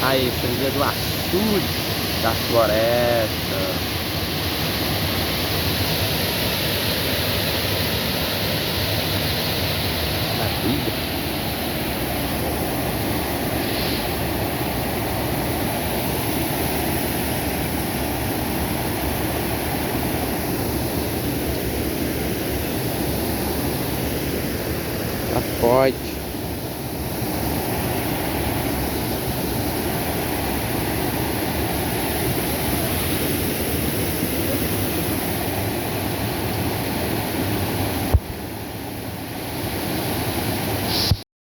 Aí, franquia do açude da floresta. Maravilha. Tá forte.